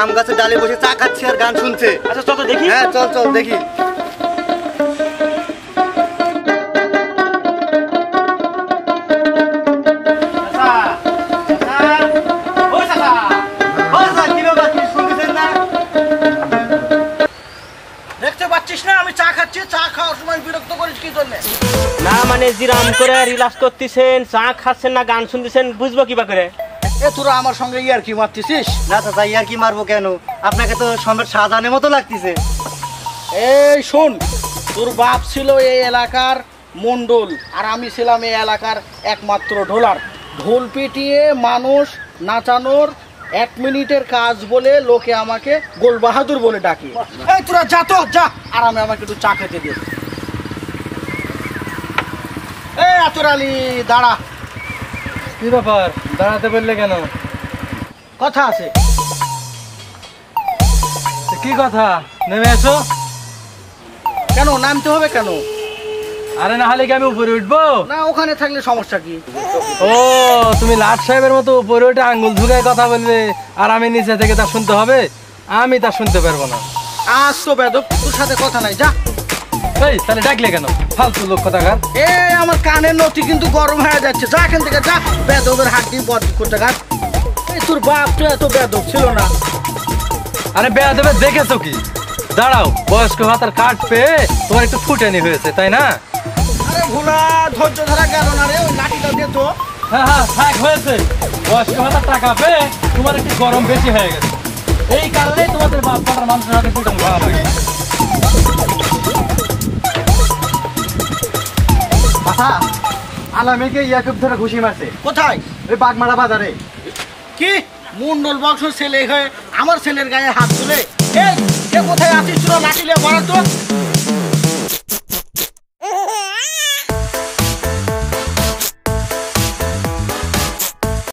আম গাছের ডালে বসে চা খাচ্ছে আর গান শুনছে। আচ্ছা চল তো দেখি। হ্যাঁ চল চল দেখি। দেখতে পাচ্ছিস না আমি চা খাচ্ছি, চা খাওয়ার সময় বিরক্ত করিস কি জন্য? না মানে জিরাম করে রিল্যাক্স করতেছেন, চা খাচ্ছেন না গান শুনতেছেন, বুঝবো কিবা করে? এ তোরা আমার সঙ্গে ইয়ার কি মারতেছিস? না চাচা ইয়ার কি মারবো কেন, আপনাকে তো সম্রাট শাহজাহানের মতো লাগতেছে। এই শোন, তোর বাপ ছিল এই এলাকার মন্ডল আর আমি ছিলাম এই এলাকার একমাত্র ঢোলার। ঢোল পিটিয়ে মানুষ নাচানোর 1 মিনিটের কাজ বলে লোকে আমাকে গোল বাহাদুর বলে ডাকে। এই তোরা যা তো যা, আরামে আমাকে একটু চা খেতে দে। এই আতর আলী দাঁড়া। কি ব্যাপার, দাঁড়াতে বললে কেন? কথা আছে। কি কথা? নেমে এসো। কেন নামতে হবে কেন? আরে না হলে কি আমি উপরে উঠবো? না ওখানে থাকলে সমস্যা কি? ও তুমি লাট সাহেবের মতো উপরে উঠে আঙ্গুল ঢুকায় কথা বলবে আর আমি নিচে থেকে তা শুনতে হবে? আমি তা শুনতে পারবো না। আজ তো বেদব, তোর সাথে কথা নাই, যা। এই তাহলে ডাকলে কেন? ফালতু লোক কথাকার। এ আমার কানের নথি কিন্তু গরম হয়ে যাচ্ছে, যা এখান থেকে যা। বেদবের হাত দিয়ে বদ করতে গাছ। এই তোর বাপ তো এত বেদব ছিল না। আরে বেয়াদবে দেখেছো কি? দাঁড়াও, বয়স্ক ভাতার কার্ড পেয়ে তোমার একটু ফুটানি হয়েছে তাই না? আরে ভোলা, ধৈর্য ধরা গেল না রে, ওই লাঠিটা দে তো। হ্যাঁ হ্যাঁ থাক হয়েছে। বয়স্ক ভাতার টাকা পেয়ে তোমার একটু গরম বেশি হয়ে গেছে, এই কারণেই তোমাদের বাপ ভাতার মানুষের হাতে ফুটানি খাওয়া লাগে। আচ্ছা আলামিকে ইয়াকুব ধরে ঘুষি মারছে। কোথায়? ওই বাগমারা বাজারে। কি মন্ডল বংশ ছেলে হয়ে আমার ছেলের গায়ে হাত তুলে? এই কোথায় আছিস তোরা? লাঠি নিয়ে বাড়া তো।